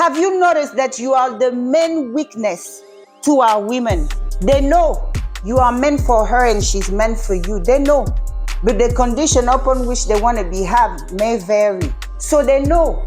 Have you noticed that you are the main weakness to our women? They know you are meant for her and she's meant for you. They know. But the condition upon which they want to be had may vary. So they know.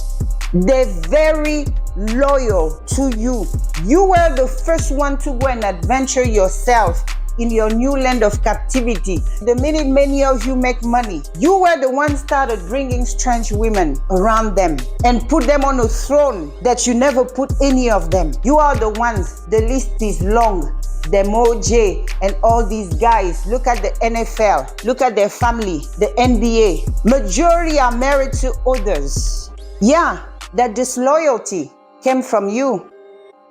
They're very loyal to you. You were the first one to go and adventure yourself in your new land of captivity. The minute many of you make money, you were the one started bringing strange women around them and put them on a throne that you never put any of them. You are the ones. The list is long. The MOJ and all these guys. Look at the NFL. Look at their family. The NBA. Majority are married to others. Yeah, that disloyalty came from you.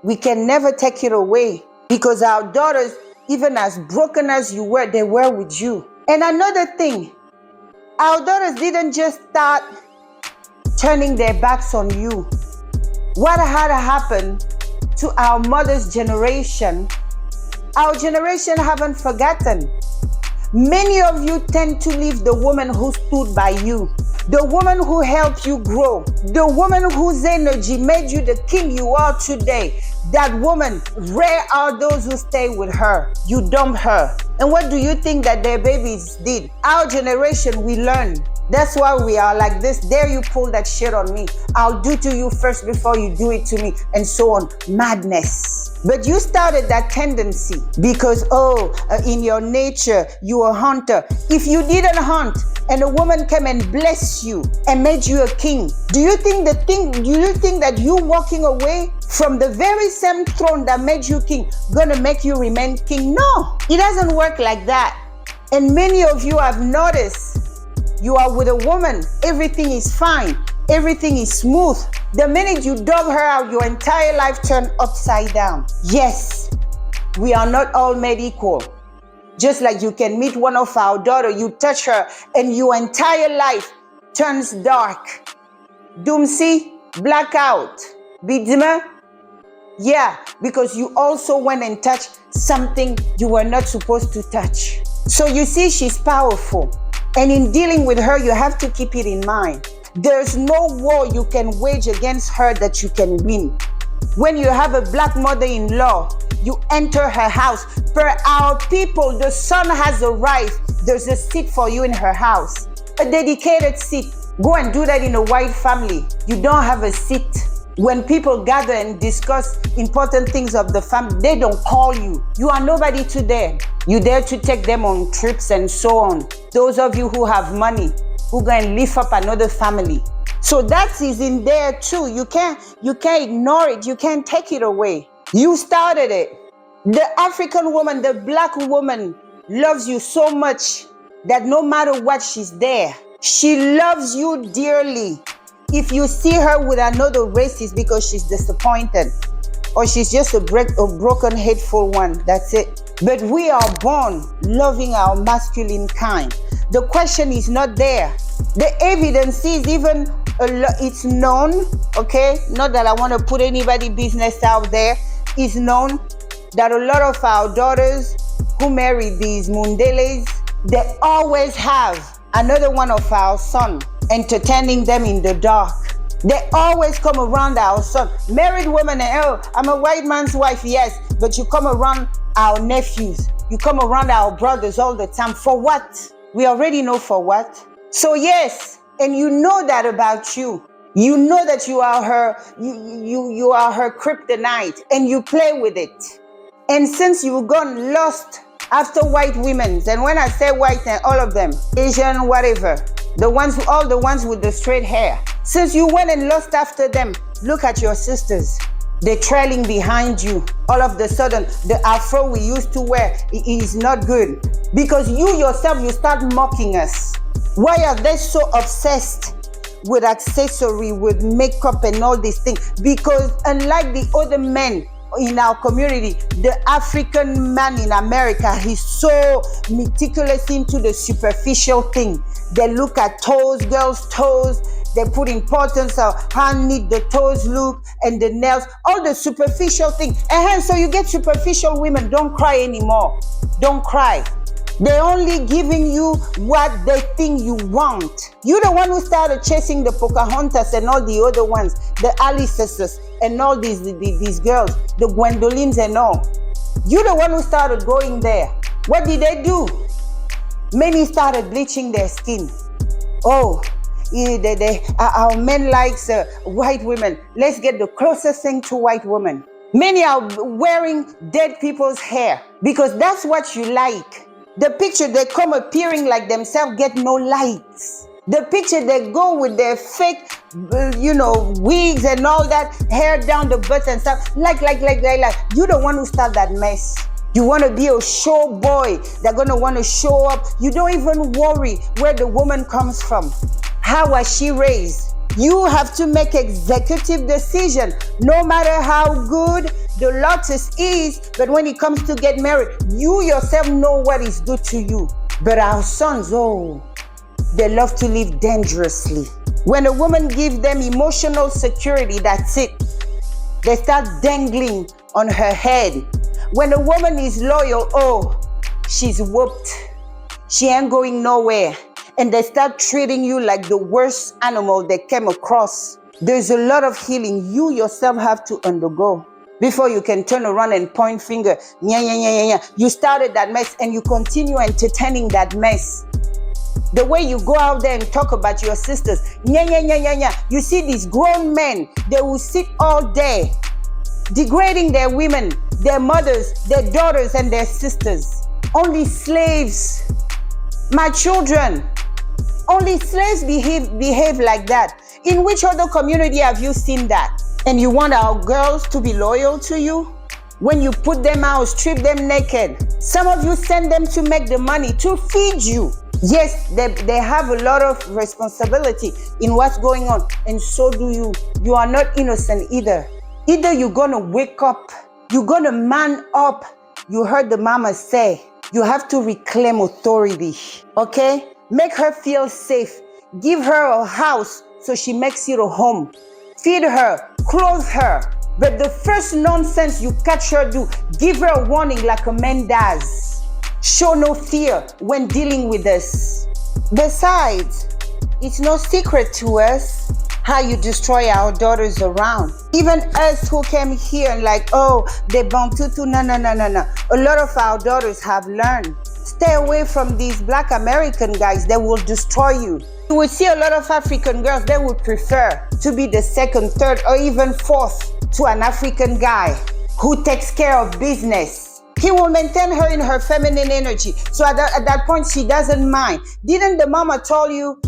We can never take it away because our daughters, even as broken as you were, they were with you. And another thing, our daughters didn't just start turning their backs on you. What had happened to our mother's generation, our generation haven't forgotten. Many of you tend to leave the woman who stood by you, the woman who helped you grow, the woman whose energy made you the king you are today. That woman, rare are those who stay with her. You dump her. And what do you think that their babies did? Our generation, we learned. That's why we are like this. Dare you pull that shit on me? I'll do to you first before you do it to me, and so on. Madness. But you started that tendency because, in your nature, you are a hunter. If you didn't hunt and a woman came and blessed you and made you a king, do you think that you walking away from the very same throne that made you king gonna make you remain king? No, it doesn't work like that. And many of you have noticed, you are with a woman, everything is fine, everything is smooth. The minute you dug her out, your entire life turned upside down. Yes, we are not all made equal. Just like you can meet one of our daughters, you touch her, and your entire life turns dark. Doomsy, blackout, bidima. Yeah, because you also went and touched something you were not supposed to touch. So you see, she's powerful. And in dealing with her, you have to keep it in mind. There's no war you can wage against her that you can win. When you have a black mother-in-law, you enter her house. Per our people, the sun has arrived. There's a seat for you in her house, a dedicated seat. Go and do that in a white family. You don't have a seat. When people gather and discuss important things of the family, they don't call you. You are nobody to them. You there to take them on trips and so on. Those of you who have money, who go and lift up another family. So that is in there too. You can't ignore it. You can't take it away. You started it. The African woman, the black woman loves you so much that no matter what, she's there. She loves you dearly. If you see her with another race, it's because she's disappointed or she's just a broken, hateful one. That's it. But we are born loving our masculine kind. The question is not there. The evidence is even, it's known, okay? Not that I want to put anybody's business out there. It's known that a lot of our daughters who marry these mundeles, they always have another one of our sons entertaining them in the dark. They always come around our son. Married women, I'm a white man's wife, yes, but you come around our nephews. You come around our brothers all the time. For what? We already know for what. So yes, and you know that about you. You know that you are her, you are her kryptonite, and you play with it. And since you've gone lost after white women, and when I say white, and all of them, Asian, whatever, all the ones with the straight hair. Since you went and lost after them, look at your sisters. They're trailing behind you. All of a sudden, the afro we used to wear is not good. Because you yourself, you start mocking us. Why are they so obsessed with accessory, with makeup and all these things? Because unlike the other men in our community, the African man in America, he's so meticulous into the superficial thing. They look at toes, girls' toes. They put importance on how neat the toes look and the nails, all the superficial thing. And so you get superficial women. Don't cry anymore. Don't cry. They're only giving you what they think you want. You're the one who started chasing the Pocahontas and all the other ones, the Alice's and all these girls, the Gwendolyn's and all. You're the one who started going there. What did they do? Many started bleaching their skin. Oh, our men likes white women. Let's get the closest thing to white women. Many are wearing dead people's hair because that's what you like. The picture they come appearing like themselves get no likes. The picture they go with their fake, wigs and all that, hair down the butt and stuff, like. You're the one who start that mess. You want to be a show boy. They're going to want to show up. You don't even worry where the woman comes from. How was she raised? You have to make executive decision, no matter how good the lotus is, but when it comes to get married, you yourself know what is good to you. But our sons, they love to live dangerously. When a woman gives them emotional security, that's it. They start dangling on her head. When a woman is loyal, she's whooped. She ain't going nowhere. And they start treating you like the worst animal they came across. There's a lot of healing you yourself have to undergo before you can turn around and point finger. You started that mess and you continue entertaining that mess. The way you go out there and talk about your sisters. You see these grown men, they will sit all day degrading their women, their mothers, their daughters, and their sisters. Only slaves. My children, only slaves behave like that. In which other community have you seen that? And you want our girls to be loyal to you? When you put them out, strip them naked. Some of you send them to make the money to feed you. Yes, they have a lot of responsibility in what's going on, and so do you. You are not innocent either. Either you're gonna wake up, you're gonna man up. You heard the mama say, you have to reclaim authority, okay? Make her feel safe. Give her a house so she makes it a home. Feed her, clothe her. But the first nonsense you catch her do, give her a warning like a man does. Show no fear when dealing with us. Besides, it's no secret to us how you destroy our daughters around. Even us who came here and they bantutu, no. A lot of our daughters have learned. Stay away from these Black American guys. They will destroy you. You will see a lot of African girls, they would prefer to be the second, third, or even fourth to an African guy who takes care of business. He will maintain her in her feminine energy. So at that point, she doesn't mind. Didn't the mama tell you,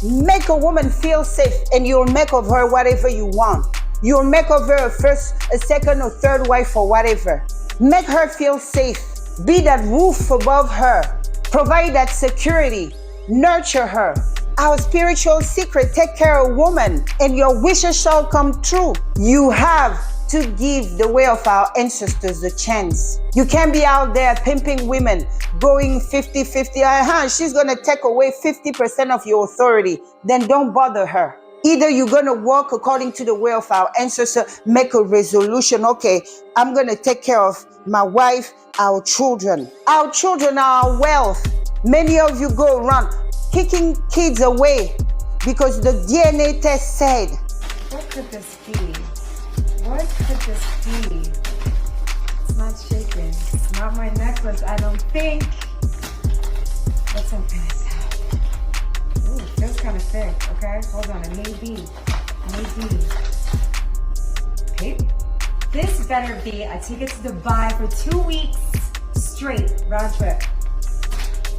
make a woman feel safe and you'll make of her whatever you want. You'll make of her a first, a second, or third wife or whatever. Make her feel safe. Be that roof above her. Provide that security. Nurture her. Our spiritual secret, take care of a woman and your wishes shall come true. You have to give the way of our ancestors a chance. You can't be out there pimping women, going 50-50. She's going to take away 50% of your authority. Then don't bother her. Either you're going to walk according to the way of our ancestors, make a resolution. Okay, I'm going to take care of my wife, our children. Our children are our wealth. Many of you go around kicking kids away because the DNA test said. What could this be? What could this be? It's not shaking. It's not my necklace, I don't think. Let's open this up. Ooh, it feels kind of thick, okay? Hold on, it may be. Okay. This better be a ticket to Dubai for 2 weeks straight, round trip.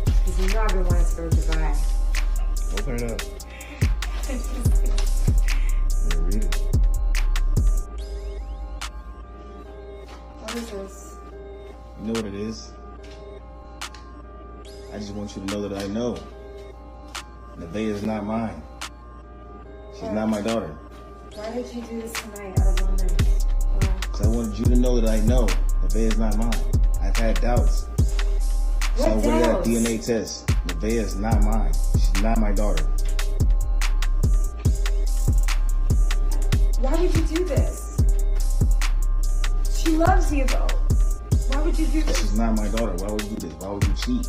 Because you know I've been wanting to go to Dubai. Open it up. Yeah, read it. What is this? You know what it is? I just want you to know that I know. Nevaeh is not mine. She's not my daughter. Why did you do this tonight out of all night? Because I wanted you to know that I know Nevaeh is not mine. I've had doubts. So I went to that DNA test. Nevaeh is not mine. She's not my daughter. Why would you do this? She loves you though. Why would you do this? She's not my daughter. Why would you do this? Why would you cheat?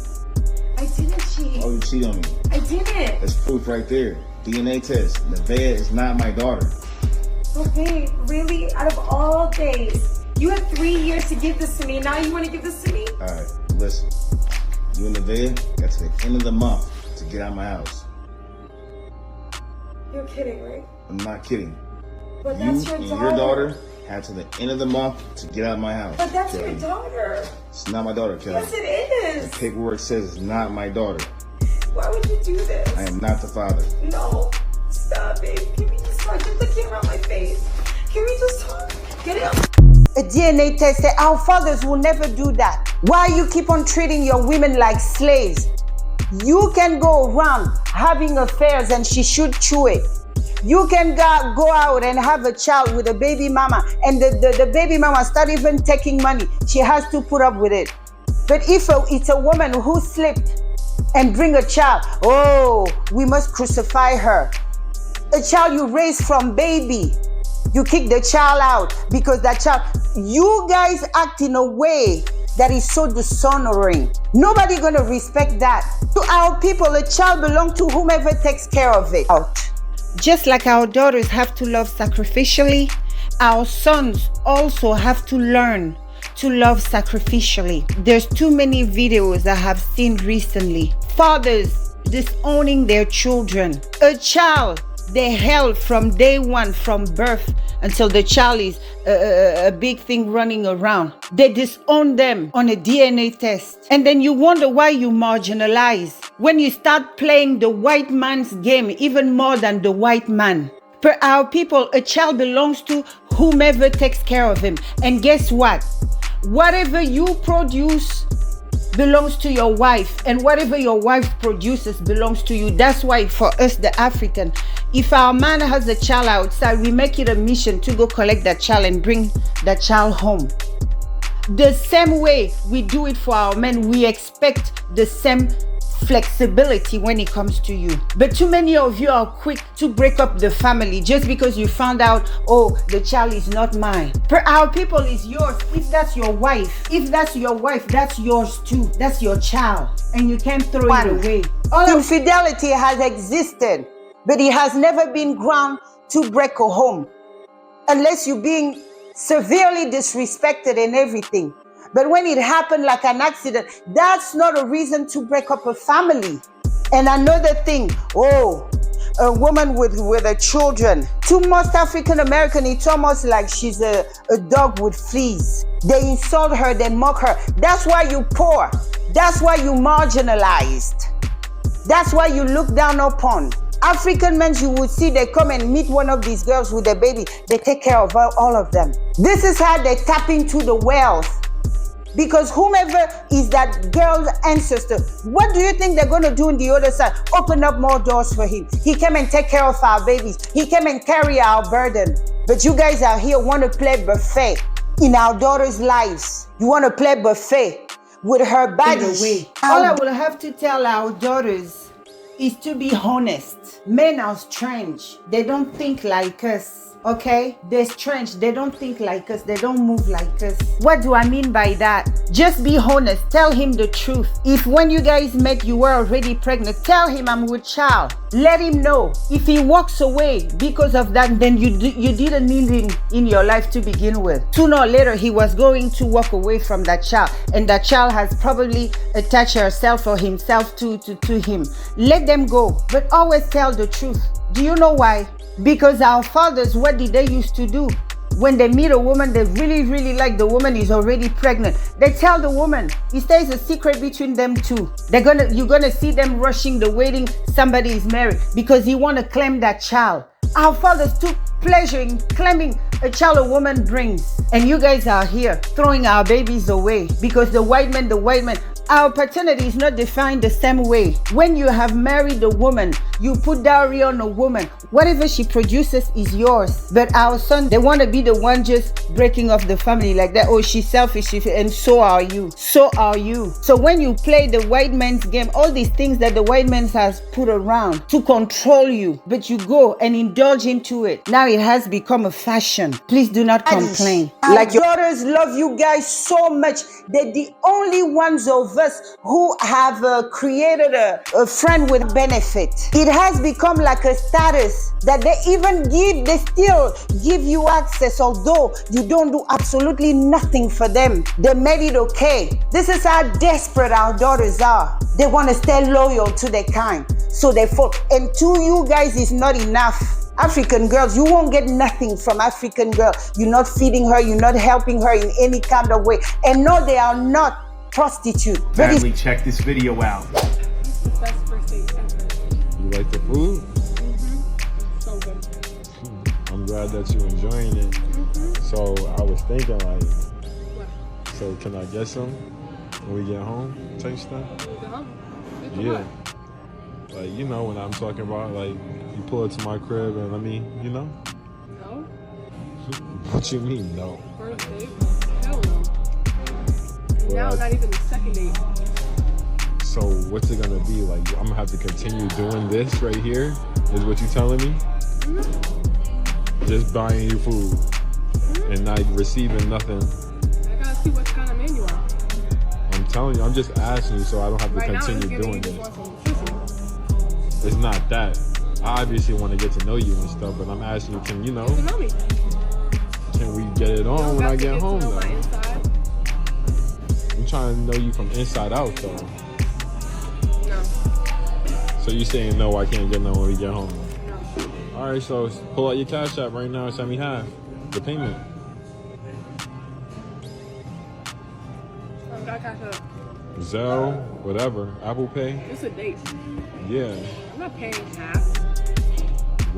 I didn't cheat. Oh, you cheat on me. I didn't. That's proof right there. DNA test. Nevaeh is not my daughter. But babe, really? Out of all days, you had 3 years to give this to me. Now you want to give this to me? All right, listen. You and Nevaeh got to the end of the month to get out of my house. You're kidding, right? I'm not kidding. But You that's your and daughter. your daughter had to the end of the month to get out of my house. But that's Kelly. your daughter. It's not my daughter, Kelly. Yes, it is. The paperwork says it's not my daughter. Why would you do this? I am not the father. No. Stop, babe. Can we just talk? Get the camera on my face. Can we just talk? Get it up. A DNA test, our fathers will never do that. Why you keep on treating your women like slaves? You can go around having affairs and she should chew it. You can go out and have a child with a baby mama and the baby mama start even taking money. She has to put up with it. But if it's a woman who slipped and bring a child, oh, we must crucify her. A child you raise from baby, you kick the child out because that child, you guys act in a way that is so dishonoring. Nobody gonna respect that. To our people, a child belongs to whomever takes care of it. Just like our daughters have to love sacrificially, our sons also have to learn to love sacrificially. There's too many videos I have seen recently. Fathers disowning their children. A child they held from day one, from birth until the child is a big thing running around. They disown them on a DNA test. And then you wonder why you marginalize. When you start playing the white man's game even more than the white man. Per our people, a child belongs to whomever takes care of him. And guess what? Whatever you produce belongs to your wife, and whatever your wife produces belongs to you. That's why for us, the African, if our man has a child outside, we make it a mission to go collect that child and bring that child home. The same way we do it for our men, we expect the same flexibility when it comes to you. But too many of you are quick to break up the family just because you found out, oh, the child is not mine. Per our people is yours. If that's your wife, that's yours too. That's your child. And you can't throw it away. Infidelity has existed, but it has never been ground to break a home. Unless you're being severely disrespected and everything. But when it happened like an accident, that's not a reason to break up a family. And another thing, a woman with her children. To most African American, it's almost like she's a dog with fleas. They insult her, they mock her. That's why you poor. That's why you marginalized. That's why you look down upon. African men, you would see, they come and meet one of these girls with a baby. They take care of all of them. This is how they tap into the wealth. Because whomever is that girl's ancestor, what do you think they're going to do on the other side? Open up more doors for him. He came and take care of our babies. He came and carry our burden. But you guys are here, want to play buffet in our daughters' lives. You want to play buffet with her body. All I will have to tell our daughters is to be honest. Men are strange. They don't think like us. Okay, they're strange. They don't think like us. They don't move like us. What do I mean by that? Just be honest. Tell him the truth. If when you guys met you were already pregnant, tell him I'm with child. Let him know. If he walks away because of that, then you didn't need him in your life to begin with. Sooner or later, he was going to walk away from that child, and that child has probably attached herself or himself to him. Let them go, but always tell the truth. Do you know why? Because our fathers, what did they used to do? When they meet a woman they really like, the woman is already pregnant, they tell the woman. It stays a secret between them two. You're gonna see them rushing the wedding. Somebody is married because he want to claim that child. Our fathers took pleasure in claiming a child a woman brings. And you guys are here throwing our babies away because the white man, our paternity is not defined the same way. When you have married a woman, you put dowry on a woman. Whatever she produces is yours. But our son, they want to be the one just breaking off the family like that. Oh, she's selfish, and so are you. So are you. So when you play the white man's game, all these things that the white man has put around to control you, but you go and indulge into it. Now it has become a fashion. Please do not complain. Like your daughters love you guys so much. They're the only ones over of us who have created a friend with benefit. It has become like a status that they still give you access, although you don't do absolutely nothing for them. They made it okay. This is how desperate our daughters are. They want to stay loyal to their kind, so they fall. And to you guys, it's not enough. African girls, you won't get nothing from African girl. You're not feeding her, you're not helping her in any kind of way. And no, they are not prostitutes. Family, check this video out. It's the best first date ever. You like the food? So good. I'm glad that you're enjoying it. So I was thinking like, What? so can I get some when we get home type stuff? When we go home? Get Yeah. what? Like, you know what I'm talking about? Like, you pull it to my crib and let me, you know? No. What you mean, no? First date? Hell no. And Well, now not even the second date. So what's it gonna be? Like, I'm gonna have to continue doing this right here? Is what you telling me? Just buying you food and not receiving nothing. I gotta see what kind of man you are. I'm telling you, I'm just asking you so I don't have to Right now, I'm continue giving doing you this. just want some pussy. It's not that. I obviously want to get to know you and stuff, but I'm asking you, can you know? You know me. Can we get it You on don't when got I to get home to know though? my inside. I'm trying to know you from inside out though. No. So you saying no, I can't get none when we get home? No. All right, so pull out your Cash App right now and send me half the payment. I got cash up. Zelle, whatever, Apple Pay. It's a date. Yeah. I'm not paying half.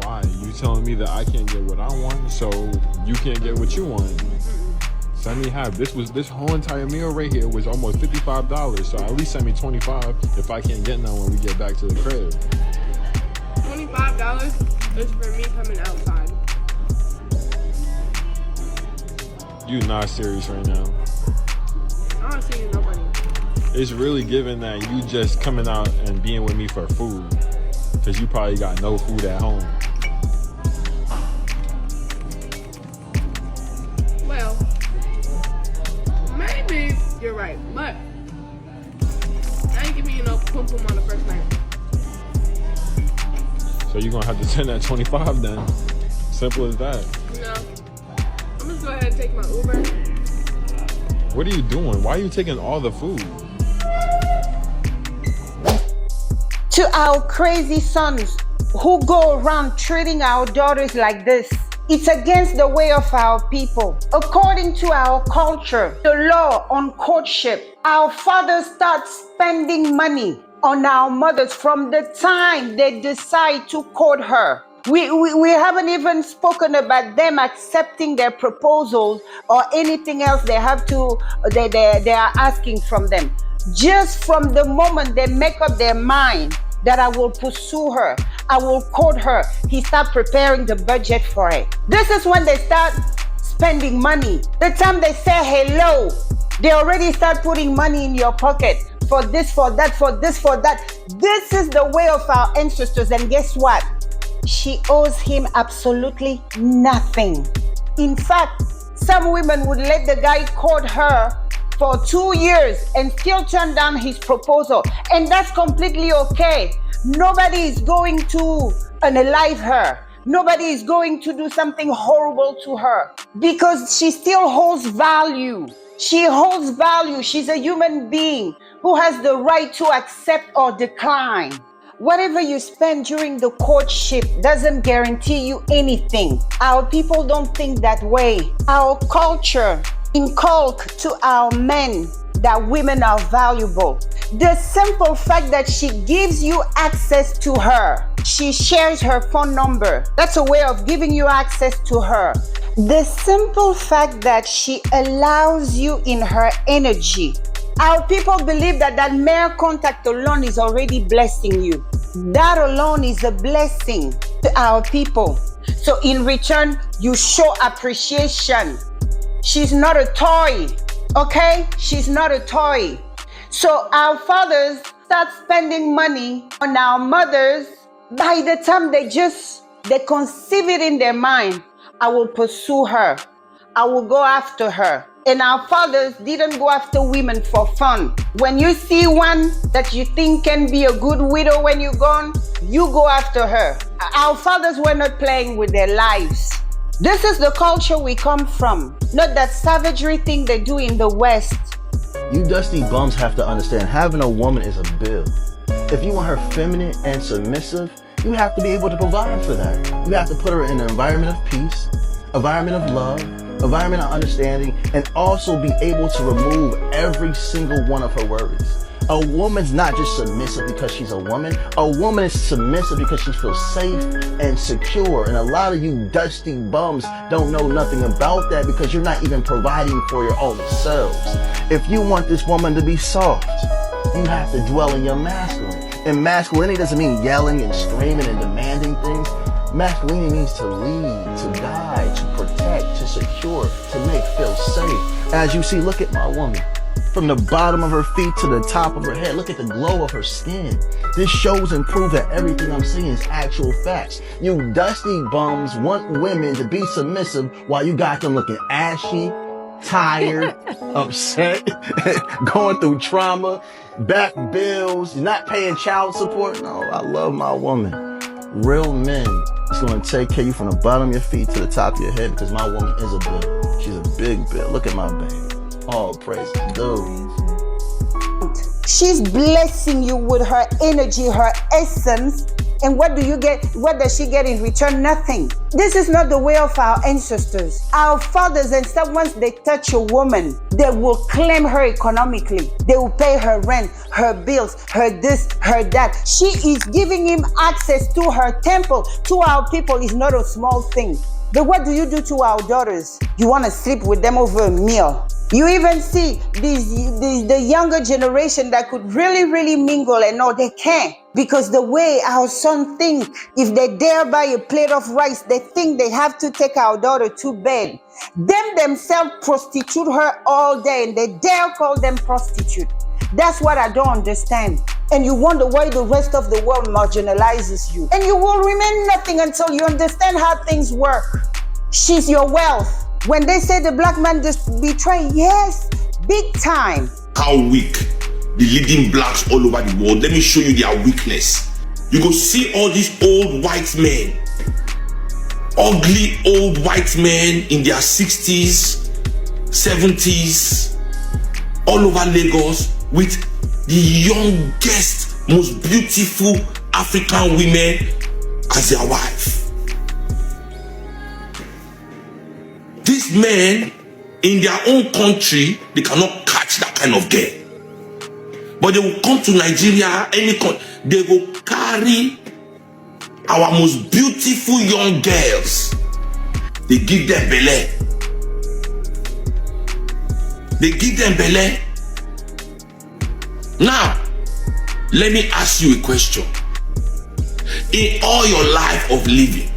Why? You telling me that I can't get what I want, so you can't get what you want? Send me half. This whole entire meal right here was almost $55, so at least send me 25 if I can't get none when we get back to the crib. $25 is for me coming outside. You not serious right now. I don't see nobody. It's really given that you just coming out and being with me for food, because you probably got no food at home. Well, maybe you're right, but I ain't giving you no pum pum on the first night. So you're gonna have to send that 25 then. Simple as that. No. I'm just go ahead and take my Uber. What are you doing? Why are you taking all the food? To our crazy sons who go around treating our daughters like this, it's against the way of our people. According to our culture, the law on courtship, our fathers start spending money on our mothers from the time they decide to court her. We haven't even spoken about them accepting their proposals or anything else they are asking from them. Just from the moment they make up their mind that I will pursue her, I will court her, he start preparing the budget for it. This is when they start spending money. The time they say hello, they already start putting money in your pocket for this, for that, for this, for that. This is the way of our ancestors, and guess what? She owes him absolutely nothing. In fact, some women would let the guy court her for 2 years and still turn down his proposal. And that's completely okay. Nobody is going to unalive her. Nobody is going to do something horrible to her because she still holds value. She holds value. She's a human being who has the right to accept or decline. Whatever you spend during the courtship doesn't guarantee you anything. Our people don't think that way. Our culture inculcates to our men that women are valuable. The simple fact that she gives you access to her, she shares her phone number, that's a way of giving you access to her. The simple fact that she allows you in her energy. Our people believe that mere contact alone is already blessing you. That alone is a blessing to our people. So in return, you show appreciation. She's not a toy, okay? She's not a toy. So our fathers start spending money on our mothers. By the time they conceive it in their mind, I will pursue her. I will go after her. And our fathers didn't go after women for fun. When you see one that you think can be a good widow when you're gone, you go after her. Our fathers were not playing with their lives. This is the culture we come from, not that savagery thing they do in the West. You dusty bums have to understand, having a woman is a bill. If you want her feminine and submissive, you have to be able to provide for that. You have to put her in an environment of peace, environment of love, environment of understanding, and also be able to remove every single one of her worries. A woman's not just submissive because she's a woman. A woman is submissive because she feels safe and secure. And a lot of you dusty bums don't know nothing about that because you're not even providing for your own selves. If you want this woman to be soft, you have to dwell in your masculine. And masculinity doesn't mean yelling and screaming and demanding things. Masculinity means to lead, to guide, to protect, to secure, to make feel safe. As you see, look at my woman. From the bottom of her feet to the top of her head, look at the glow of her skin. This shows and proves that everything I'm saying is actual facts. You dusty bums want women to be submissive while you got them looking ashy, tired, upset, going through trauma, back bills, you're not paying child support. No, I love my woman. Real men is going to take care of you from the bottom of your feet to the top of your head because my woman is a bill. She's a big bill. Look at my baby. All praise, dude. She's blessing you with her energy, her essence. And what do you get? What does she get in return? Nothing. This is not the way of our ancestors. Our fathers, and so once they touch a woman, they will claim her economically. They will pay her rent, her bills, her this, her that. She is giving him access to her temple. To our people is not a small thing. But what do you do to our daughters? You want to sleep with them over a meal. You even see the younger generation that could really mingle, and no, they can't. Because the way our son think, if they dare buy a plate of rice, they think they have to take our daughter to bed. Them themselves prostitute her all day, and they dare call them prostitute. That's what I don't understand. And you wonder why the rest of the world marginalizes you. And you will remain nothing until you understand how things work. She's your wealth. When they say the black man just betray, yes, big time. How weak the leading blacks all over the world. Let me show you their weakness. You go see all these old white men, ugly old white men in their 60s, 70s, all over Lagos with the youngest, most beautiful African women as their wife. These men, in their own country, they cannot catch that kind of girl. But they will come to Nigeria, they will carry our most beautiful young girls. They give them belly. They give them belly. Now, let me ask you a question. In all your life of living,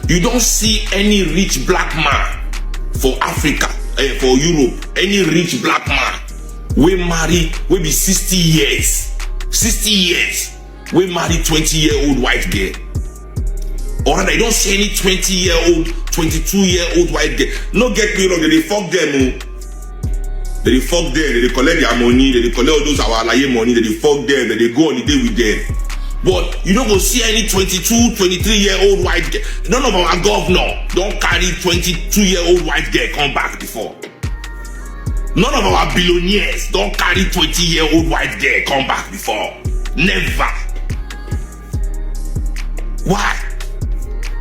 you don't see any rich black man for Africa, for Europe, any rich black man we marry, we be 60 years, we marry 20-year-old white girl. Or rather, you don't see any 20-year-old, 22-year-old white girl. No, get me wrong, they fuck them. They fuck them, they collect their money, they collect all those our money, they fuck them, they go on the day with them. But you don't go see any 22, 23-year-old white girl. None of our governor don't carry 22-year-old white girl come back before. None of our billionaires don't carry 20-year-old white girl come back before. Never. Why?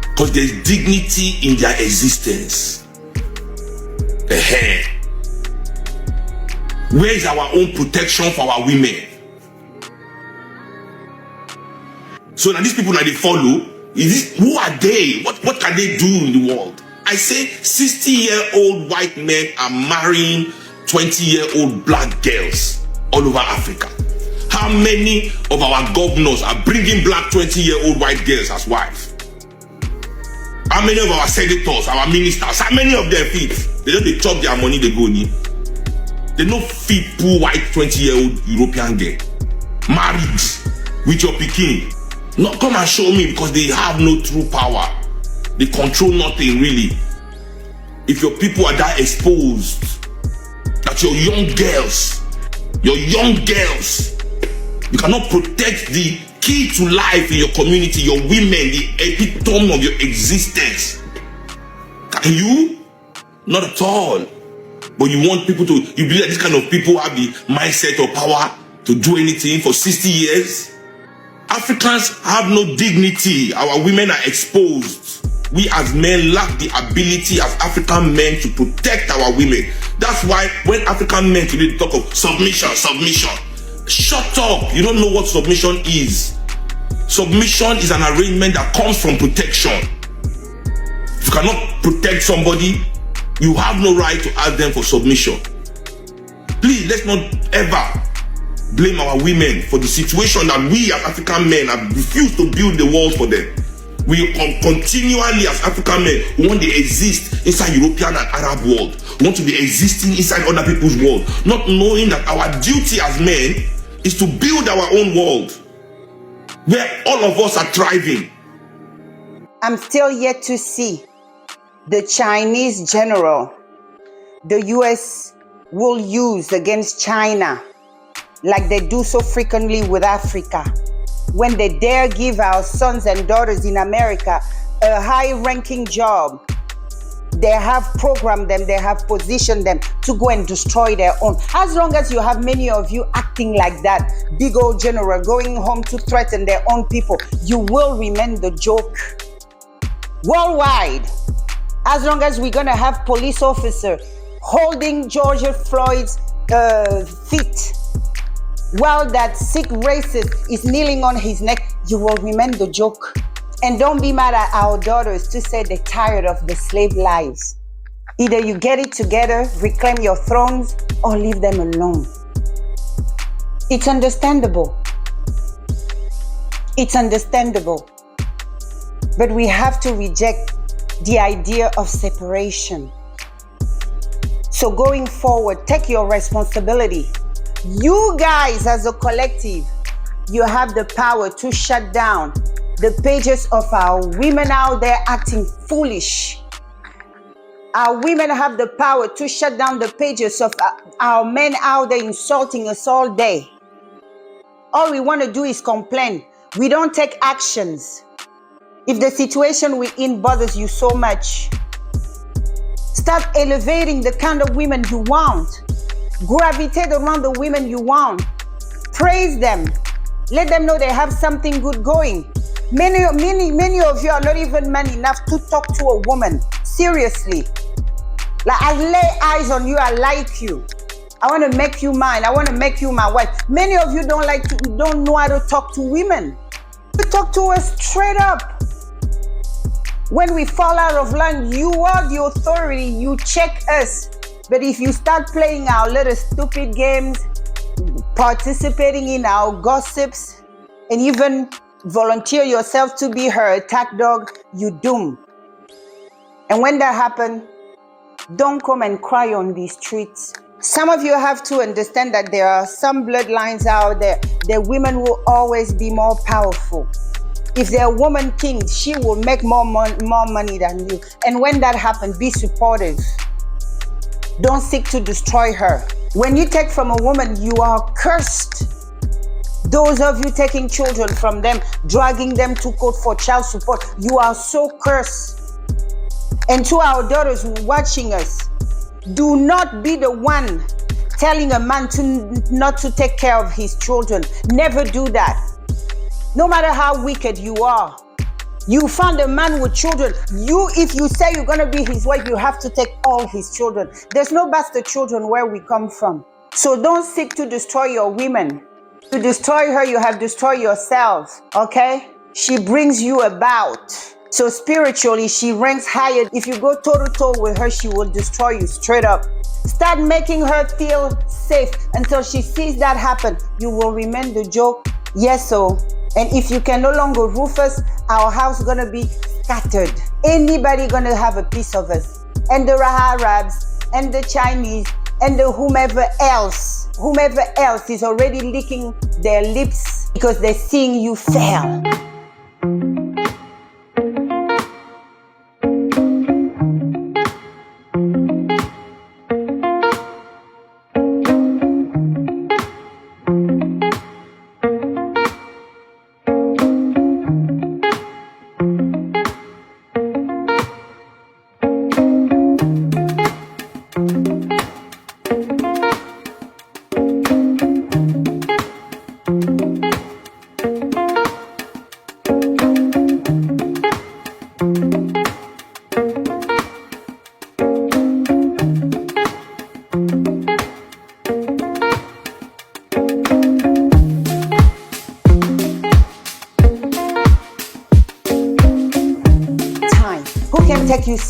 Because there's dignity in their existence. Where is our own protection for our women? So now these people that they follow, who are they? What can they do in the world? I say 60-year-old white men are marrying 20-year-old black girls all over Africa. How many of our governors are bringing black 20-year-old white girls as wives? How many of our senators, our ministers, how many of them feed? They don't chop their money, they go in. They don't feed poor white 20-year-old European girl. Married with your pikin. Not come and show me because they have no true power. They control nothing really. If your people are that exposed that your young girls, you cannot protect the key to life in your community, your women, the epitome of your existence. Can you? Not at all. But you want people to, you believe that this kind of people have the mindset or power to do anything for 60 years? Africans have no dignity. Our women are exposed. We as men lack the ability as African men to protect our women. That's why when African men today talk of submission, shut up. You don't know what submission is. Submission is an arrangement that comes from protection. If you cannot protect somebody, you have no right to ask them for submission. Please, let's not ever blame our women for the situation that we as African men have refused to build the walls for them. We continually as African men want to exist inside European and Arab world. We want to be existing inside other people's world, not knowing that our duty as men is to build our own world where all of us are thriving. I'm still yet to see the Chinese general the US will use against China like they do so frequently with Africa. When they dare give our sons and daughters in America a high-ranking job, they have programmed them, they have positioned them to go and destroy their own. As long as you have many of you acting like that, big old general going home to threaten their own people, you will remain the joke worldwide. As long as we're gonna have police officer holding George Floyd's feet while that sick racist is kneeling on his neck, you will remain the joke. And don't be mad at our daughters to say they're tired of the slave lives. Either you get it together, reclaim your thrones, or leave them alone. It's understandable. It's understandable. But we have to reject the idea of separation. So going forward, take your responsibility. You guys as a collective, you have the power to shut down the pages of our women out there acting foolish. Our women have the power to shut down the pages of our men out there insulting us all day. All we want to do is complain. We don't take actions. If the situation we're in bothers you so much, start elevating the kind of women you want. Gravitate around the women you want. Praise them. Let them know they have something good going. Many of you are not even man enough to talk to a woman. Seriously. Like, I lay eyes on you, I like you. I want to make you mine. I want to make you my wife. Many of you don't know how to talk to women. You talk to us straight up. When we fall out of line, you are the authority. You check us. But if you start playing our little stupid games, participating in our gossips, and even volunteer yourself to be her attack dog, you doom. And when that happens, don't come and cry on these streets. Some of you have to understand that there are some bloodlines out there. The women will always be more powerful. If they're a woman king, she will make more money than you. And when that happens, be supportive. Don't seek to destroy her. When you take from a woman, you are cursed. Those of you taking children from them, dragging them to court for child support, you are so cursed. And to our daughters watching us, do not be the one telling a man not to take care of his children. Never do that. No matter how wicked you are. You found a man with children. If you say you're going to be his wife, you have to take all his children. There's no bastard children where we come from. So don't seek to destroy your women. To destroy her, you have destroyed yourself, okay? She brings you about. So spiritually, she ranks higher. If you go toe-to-toe with her, she will destroy you straight up. Start making her feel safe until she sees that happen. You will remain the joke. Yes, so. And if you can no longer roof us, our house gonna be scattered. Anybody gonna have a piece of us. And the Arabs, and the Chinese, and the whomever else is already licking their lips because they're seeing you fail.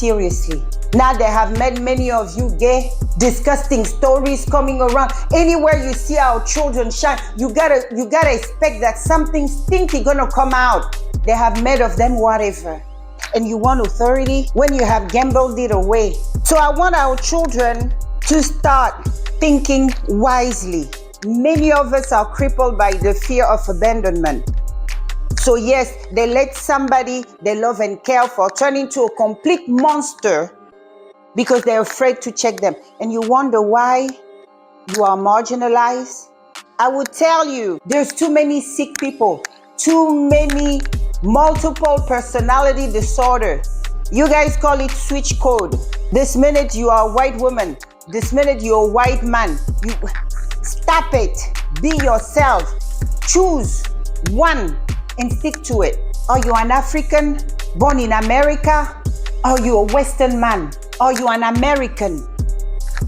seriously. Now they have made many of you gay, disgusting stories coming around. Anywhere you see our children shine, you gotta expect that something stinky gonna come out. They have made of them whatever. And you want authority when you have gambled it away. So I want our children to start thinking wisely. Many of us are crippled by the fear of abandonment. So yes, they let somebody they love and care for turn into a complete monster because they're afraid to check them. And you wonder why you are marginalized. I would tell you, there's too many sick people, too many multiple personality disorder. You guys call it switch code. This minute you are a white woman, this minute you're a white man. You stop it. Be yourself. Choose one and stick to it. Are you an African born in America? Are you a Western man? Are you an American?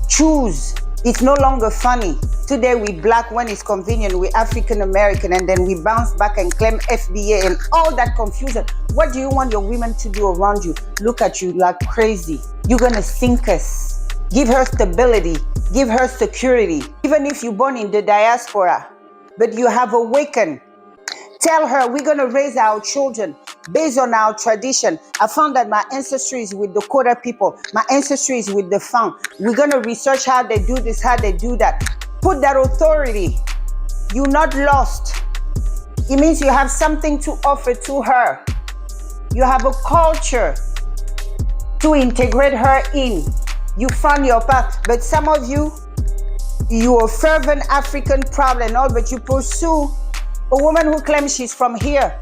Choose. It's no longer funny. Today we black when it's convenient, we African American, and then we bounce back and claim FBA and all that confusion. What do you want your women to do around you? Look at you like crazy. You're gonna sink us. Give her stability, give her security. Even if you're born in the diaspora, but you have awakened. Tell her we're gonna raise our children based on our tradition. I found that my ancestry is with the Dakota people. My ancestry is with the Fang. We're gonna research how they do this, how they do that. Put that authority. You're not lost. It means you have something to offer to her. You have a culture to integrate her in. You found your path. But some of you, you're a fervent African proud and all, but you pursue a woman who claims she's from here.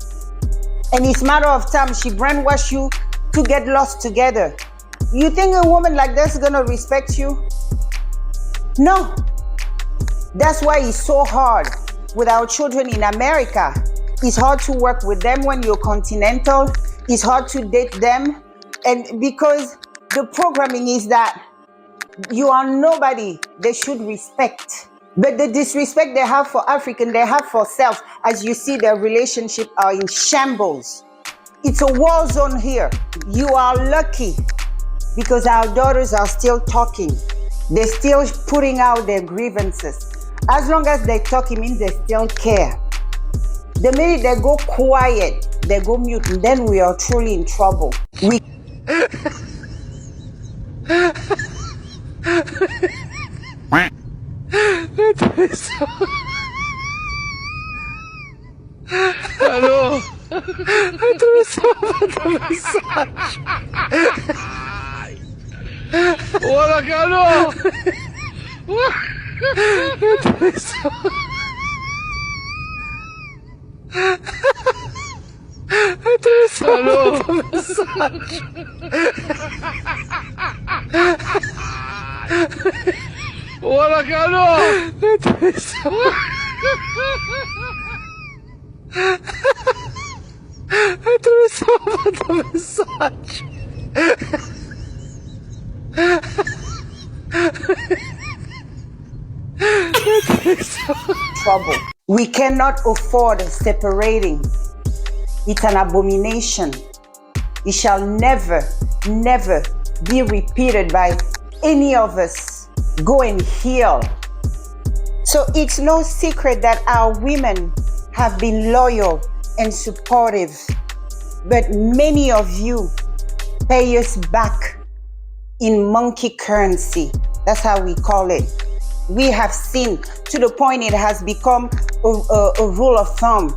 And it's a matter of time she brainwash you to get lost together. You think a woman like this is gonna respect you? No. That's why it's so hard with our children in America. It's hard to work with them when you're continental. It's hard to date them. And because the programming is that you are nobody they should respect. But the disrespect they have for African, they have for self. As you see, their relationships are in shambles. It's a war zone here. You are lucky because our daughters are still talking. They're still putting out their grievances. As long as they talk, it means they still care. The minute they go quiet, they go mute, and then we are truly in trouble. Aló, hola, Carlos. Hola, Carlos. Trouble. We cannot afford separating. It's an abomination. It shall never, never be repeated by any of us. Go and heal. So it's no secret that our women have been loyal and supportive, but many of you pay us back in monkey currency. That's how we call it. We have seen to the point it has become a rule of thumb.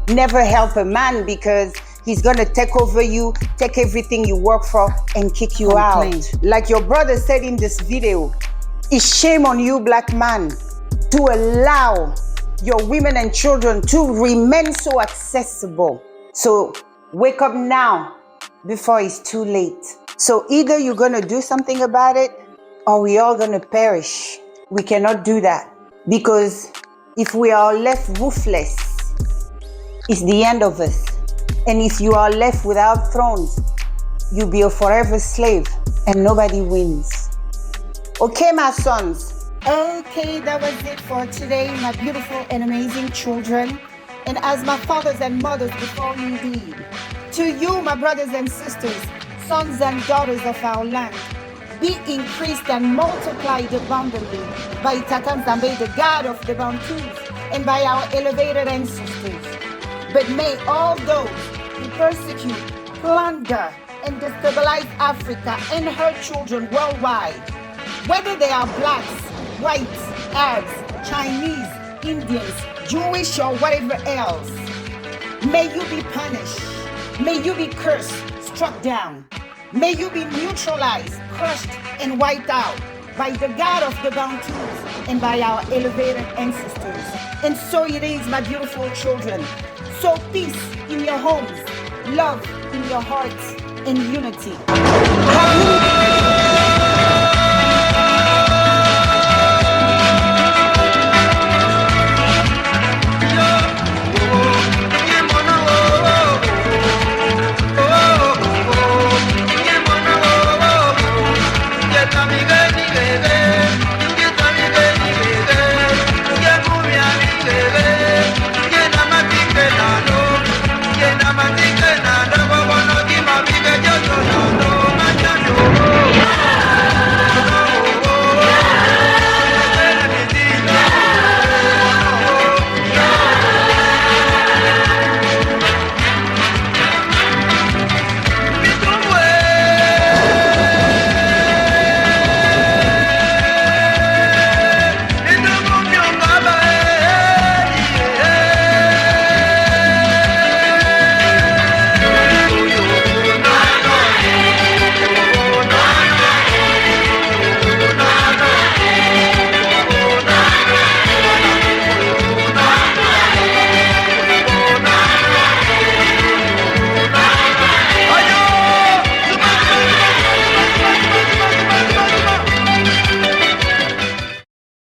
Never help a man because he's gonna take over you, take everything you work for and kick you out. Like your brother said in this video, it's shame on you, black man, to allow your women and children to remain so accessible. So wake up now before it's too late. So either you're gonna do something about it or we all gonna perish. We cannot do that because if we are left roofless, it's the end of us. And if you are left without thrones, you'll be a forever slave and nobody wins. Okay, my sons. Okay, that was it for today, my beautiful and amazing children. And as my fathers and mothers before me lead, to you, my brothers and sisters, sons and daughters of our land, be increased and multiplied abundantly by Tatanzambe, the God of the Bantus, and by our elevated ancestors. But may all those who persecute, plunder, and destabilize Africa and her children worldwide, whether they are blacks, whites, Arabs, Chinese, Indians, Jewish, or whatever else, may you be punished. May you be cursed, struck down. May you be neutralized, crushed, and wiped out by the God of the Bantus and by our elevated ancestors. And so it is, my beautiful children. So peace in your homes, love in your hearts, and unity.